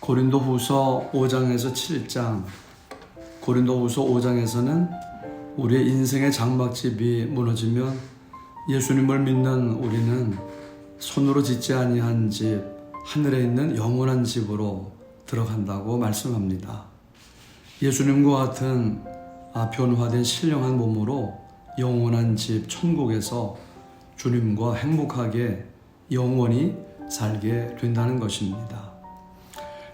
고린도후서 5장에서 7장, 고린도후서 5장에서는 우리의 인생의 장막집이 무너지면 예수님을 믿는 우리는 손으로 짓지 아니한 집, 하늘에 있는 영원한 집으로 들어간다고 말씀합니다. 예수님과 같은 변화된 신령한 몸으로 영원한 집 천국에서 주님과 행복하게 영원히 살게 된다는 것입니다.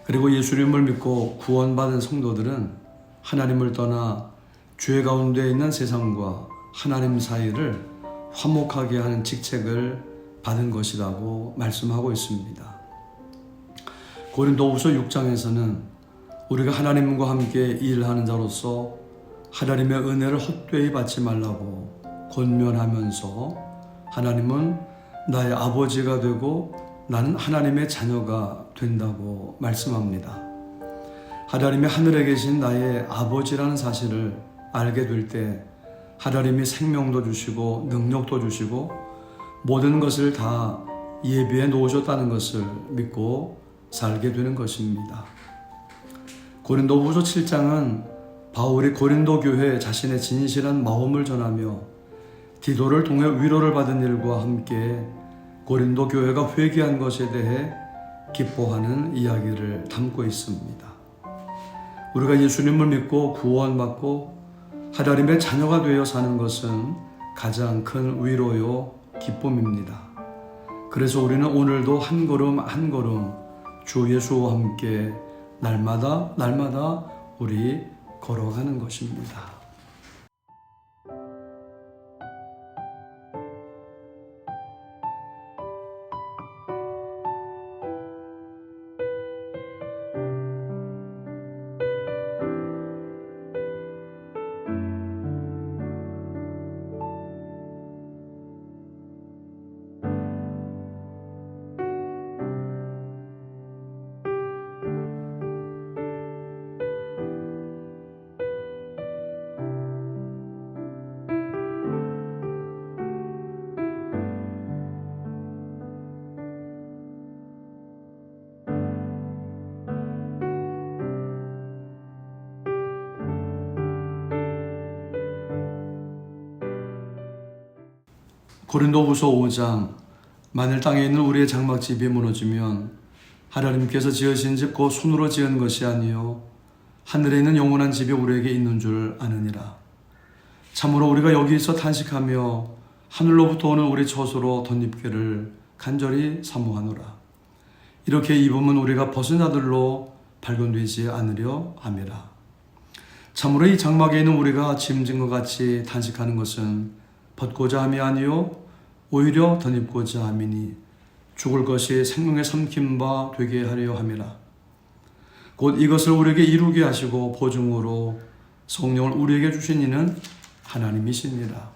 그리고 예수님을 믿고 구원받은 성도들은 하나님을 떠나 죄 가운데 있는 세상과 하나님 사이를 화목하게 하는 직책을 받은 것이라고 말씀하고 있습니다. 고린도후서 6장에서는 우리가 하나님과 함께 일하는 자로서 하나님의 은혜를 헛되이 받지 말라고 권면하면서 하나님은 나의 아버지가 되고 나는 하나님의 자녀가 된다고 말씀합니다. 하나님이 하늘에 계신 나의 아버지라는 사실을 알게 될 때 하나님이 생명도 주시고 능력도 주시고 모든 것을 다 예비해 놓으셨다는 것을 믿고 살게 되는 것입니다. 고린도후서 7장은 바울이 고린도 교회에 자신의 진실한 마음을 전하며 디도를 통해 위로를 받은 일과 함께 고린도 교회가 회개한 것에 대해 기뻐하는 이야기를 담고 있습니다. 우리가 예수님을 믿고 구원받고 하나님의 자녀가 되어 사는 것은 가장 큰 위로요 기쁨입니다. 그래서 우리는 오늘도 한 걸음 한 걸음 주 예수와 함께 날마다 우리 걸어가는 것입니다. 고린도후서 5장, 만일 땅에 있는 우리의 장막집이 무너지면 하나님께서 지으신 집 곧 손으로 지은 것이 아니요 하늘에 있는 영원한 집이 우리에게 있는 줄 아느니라. 참으로 우리가 여기서 탄식하며 하늘로부터 오는 우리 처소로 덧입기를 간절히 사모하노라. 이렇게 입으면 우리가 벗은 자들로 발견되지 않으려 함이라. 참으로 이 장막에 있는 우리가 짐진 것 같이 탄식하는 것은 벗고자 함이 아니요 오히려 덧입고자 함이니 죽을 것이 생명의 삼킨 바 되게 하려 함이라. 곧 이것을 우리에게 이루게 하시고 보증으로 성령을 우리에게 주신 이는 하나님이시니라.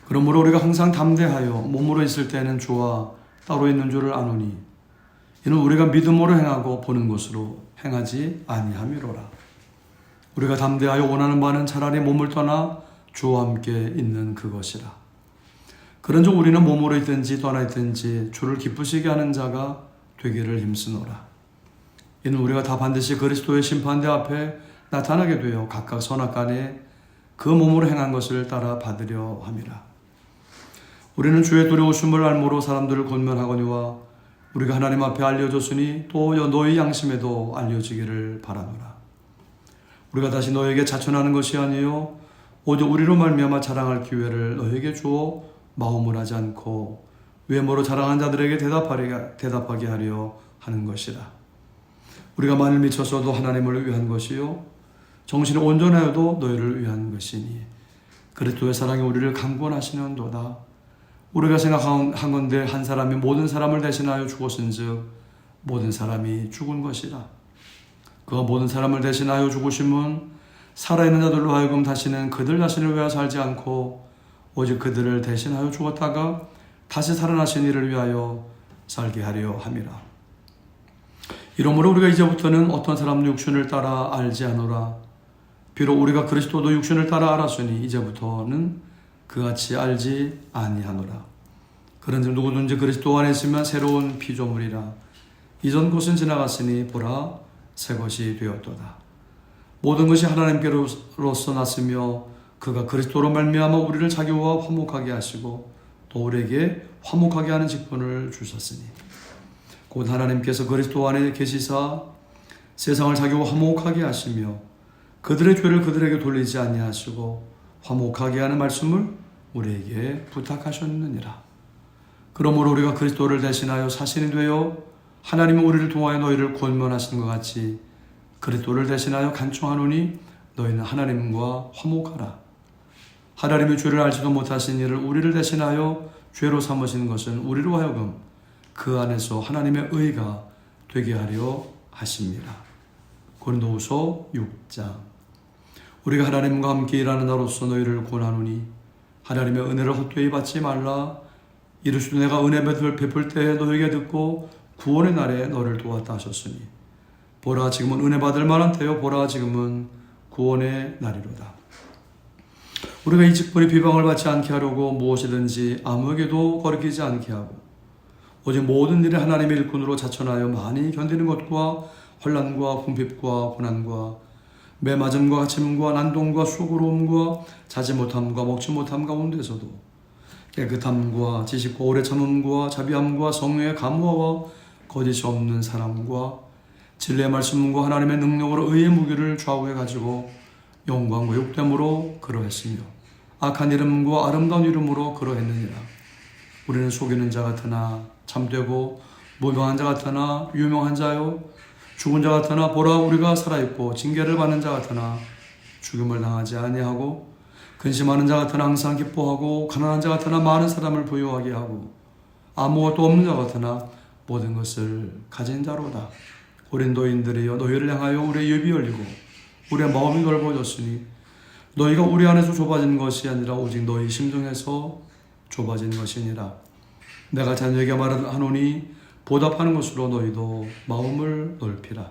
그러므로 우리가 항상 담대하여 몸으로 있을 때는 주와 따로 있는 줄을 아노니 이는 우리가 믿음으로 행하고 보는 것으로 행하지 아니함이로라. 우리가 담대하여 원하는 바는 차라리 몸을 떠나 주와 함께 있는 그것이라. 그런즉 우리는 몸으로 있든지 떠나 있든지 주를 기쁘시게 하는 자가 되기를 힘쓰노라. 이는 우리가 다 반드시 그리스도의 심판대 앞에 나타나게 되어 각각 선악간에 그 몸으로 행한 것을 따라 받으려 함이라. 우리는 주의 두려우심을 알므로 사람들을 권면하거니와 우리가 하나님 앞에 알려졌으니 또 너희 양심에도 알려지기를 바라노라. 우리가 다시 너에게 자천하는 것이 아니요 오직 우리로 말미암아 자랑할 기회를 너에게 주어 마음을 하지 않고 외모로 자랑한 자들에게 대답하게 하려 하는 것이라. 우리가 만일 미쳤어도 하나님을 위한 것이요 정신이 온전하여도 너희를 위한 것이니 그리스도의 사랑이 우리를 강권하시는도다. 우리가 생각한 건대 한 사람이 모든 사람을 대신하여 죽었은즉 모든 사람이 죽은 것이라. 그가 모든 사람을 대신하여 죽으심은 살아있는 자들로 하여금 다시는 그들 자신을 위하여 살지 않고 오직 그들을 대신하여 죽었다가 다시 살아나신 이를 위하여 살게 하려 함이라. 이러므로 우리가 이제부터는 어떤 사람도 육신을 따라 알지 않노라. 비록 우리가 그리스도도 육신을 따라 알았으니 이제부터는 그같이 알지 아니하노라. 그런즉 누구든지 그리스도 안에 있으면 새로운 피조물이라. 이전 것은 지나갔으니 보라 새 것이 되었도다. 모든 것이 하나님께로서 났으며 그가 그리스도로 말미암아 우리를 자기와 화목하게 하시고 또 우리에게 화목하게 하는 직분을 주셨으니 곧 하나님께서 그리스도 안에 계시사 세상을 자기와 화목하게 하시며 그들의 죄를 그들에게 돌리지 아니하시고 화목하게 하는 말씀을 우리에게 부탁하셨느니라. 그러므로 우리가 그리스도를 대신하여 사신이 되어 하나님이 우리를 통하여 너희를 권면하신 것 같이 그리스도를 대신하여 간청하노니 너희는 하나님과 화목하라. 하나님의 죄를 알지도 못하신 이를 우리를 대신하여 죄로 삼으신 것은 우리로 하여금 그 안에서 하나님의 의가 되게 하려 하십니다. 고린도후서 6장. 우리가 하나님과 함께 일하는 자로서 너희를 권하노니 하나님의 은혜를 헛되이 받지 말라. 이르시되 내가 은혜 베풀 때에 너희에게 듣고 구원의 날에 너를 도왔다 하셨으니 보라 지금은 은혜 받을 만한 때요 보라 지금은 구원의 날이로다. 우리가 이 직분이 비방을 받지 않게 하려고 무엇이든지 아무에게도 거리끼지 않게 하고 오직 모든 일에 하나님의 일꾼으로 자천하여 많이 견디는 것과 환난과 궁핍과 고난과 매맞음과 갇힘과 난동과 수고로움과 자지 못함과 먹지 못함 가운데서도 깨끗함과 지식과 오래 참음과 자비함과 성령의 감화와 거짓이 없는 사랑과 진리의 말씀과 하나님의 능력으로 의의 무기를 좌우해 가지고 영광과 욕됨으로 그러했으며 악한 이름과 아름다운 이름으로 그러했느니라. 우리는 속이는 자 같으나 참되고 무명한 자 같으나 유명한 자요 죽은 자 같으나 보라 우리가 살아있고 징계를 받는 자 같으나 죽음을 당하지 아니하고 근심하는 자 같으나 항상 기뻐하고 가난한 자 같으나 많은 사람을 부유하게 하고 아무것도 없는 자 같으나 모든 것을 가진 자로다. 고린도인들이여 너희를 향하여 우리의 입이 열리고 우리의 마음이 넓어졌으니 너희가 우리 안에서 좁아진 것이 아니라 오직 너희 심정에서 좁아진 것이니라. 내가 자녀에게 말하노니 보답하는 것으로 너희도 마음을 넓히라.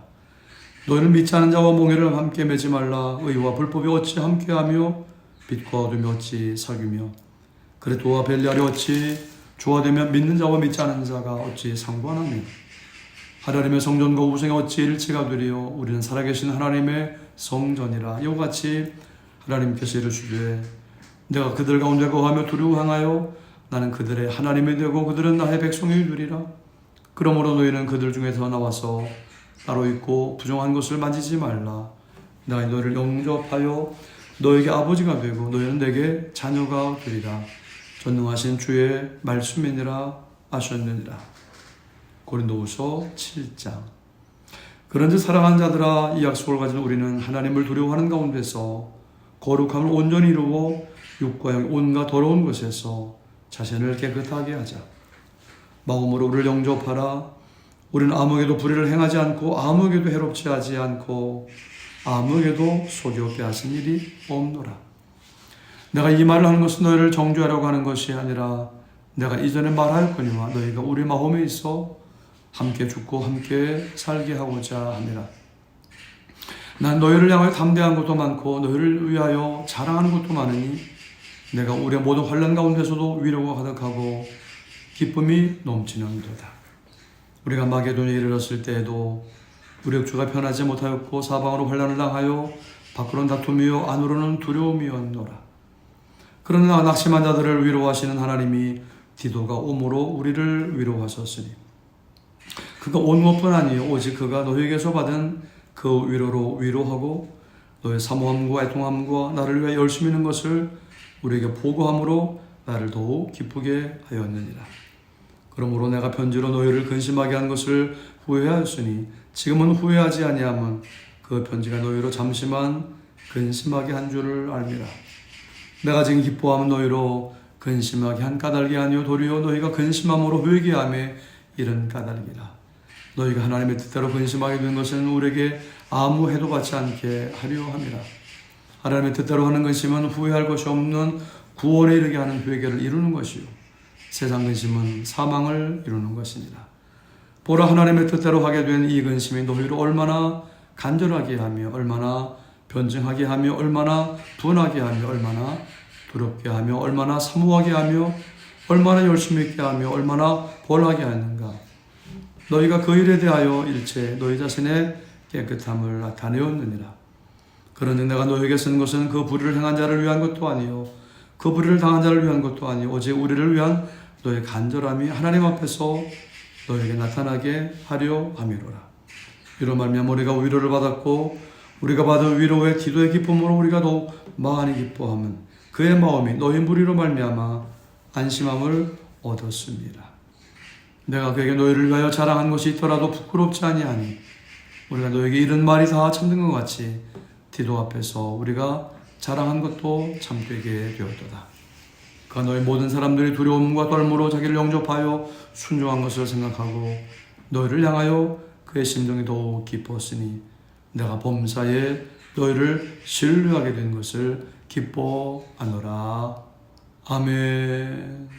너희는 믿지 않은 자와 몽해를 함께 매지 말라. 의와 불법이 어찌 함께하며 빛과 어둠이 어찌 사귀며 그리스도와 벨리알이 어찌 조화되며 믿는 자와 믿지 않은 자가 어찌 상관하며 하나님의 성전과 우상이 어찌 일치가 되리요. 우리는 살아계신 하나님의 성전이라. 이와 같이 하나님께서 이르시되 내가 그들 가운데 거하며 두려워하여 나는 그들의 하나님이 되고 그들은 나의 백성이 되리라. 그러므로 너희는 그들 중에서 나와서 따로 있고 부정한 것을 만지지 말라. 내가 너희를 영접하여 너에게 아버지가 되고 너희는 내게 자녀가 되리라. 전능하신 주의 말씀이니라 하셨느니라. 고린도후서 7장. 그런즉 사랑하는 자들아 이 약속을 가진 우리는 하나님을 두려워하는 가운데서 거룩함을 온전히 이루어 육과 영 온갖 더러운 것에서 자신을 깨끗하게 하자. 마음으로 우리를 영접하라. 우리는 아무에게도 불의를 행하지 않고 아무에게도 해롭지 하지 않고 아무에게도 속여 빼앗은 일이 없노라. 내가 이 말을 하는 것은 너희를 정죄하려고 하는 것이 아니라 내가 이전에 말하였거니와 너희가 우리 마음에 있어 함께 죽고 함께 살게 하고자 함이라. 난 너희를 향하여 담대한 것도 많고 너희를 위하여 자랑하는 것도 많으니 내가 우리의 모든 환난 가운데서도 위로가 가득하고 기쁨이 넘치는도다. 우리가 마게도니아에 이르렀을 때에도 우리 육주가 편하지 못하였고 사방으로 환난을 당하여 밖으로는 다툼이요 안으로는 두려움이었노라. 그러나 낙심한 자들을 위로하시는 하나님이 디도가 오므로 우리를 위로하셨으니 그가 온 것뿐 아니요 오직 그가 너희에게서 받은 그 위로로 위로하고 너의 사모함과 애통함과 나를 위해 열심히 있는 것을 우리에게 보고함으로 나를 더욱 기쁘게 하였느니라. 그러므로 내가 편지로 너희를 근심하게 한 것을 후회하였으니 지금은 후회하지 아니함은 그 편지가 너희로 잠시만 근심하게 한 줄을 알미라. 내가 지금 기뻐함은 너희로 근심하게 한 까닭이 아니요 도리어 너희가 근심함으로 회개함에 이른 까닭이라. 너희가 하나님의 뜻대로 근심하게 된 것은 우리에게 아무 해도 받지 않게 하려 함이라. 하나님의 뜻대로 하는 근심은 후회할 것이 없는 구원에 이르게 하는 회개를 이루는 것이요 세상 근심은 사망을 이루는 것이니라. 보라 하나님의 뜻대로 하게 된 이 근심이 너희를 얼마나 간절하게 하며 얼마나 변증하게 하며 얼마나 분하게 하며 얼마나 두렵게 하며 얼마나 사모하게 하며 얼마나 열심히 있게 하며 얼마나 벌하게 하는가. 너희가 그 일에 대하여 일체 너희 자신의 깨끗함을 나타내었느니라. 그런즉 내가 너희에게 쓴 것은 그 불의를 행한 자를 위한 것도 아니요 그 불의를 당한 자를 위한 것도 아니요 오직 우리를 위한 너의 간절함이 하나님 앞에서 너에게 나타나게 하려 함이로라. 이로 말미암아 우리가 위로를 받았고 우리가 받은 위로의 기도의 기쁨으로 우리가 더욱 많이 기뻐함은 그의 마음이 너희 무리로 말미암아 안심함을 얻었습니다. 내가 그에게 너희를 위하여 자랑한 것이 있더라도 부끄럽지 아니하니 우리가 너에게 이른 말이 다 참된 것 같이 디도 앞에서 우리가 자랑한 것도 참되게 되었도다. 그가 너희 모든 사람들이 두려움과 떨므로 자기를 영접하여 순종한 것을 생각하고 너희를 향하여 그의 심정이 더욱 깊었으니 내가 범사에 너희를 신뢰하게 된 것을 기뻐하노라. 아멘.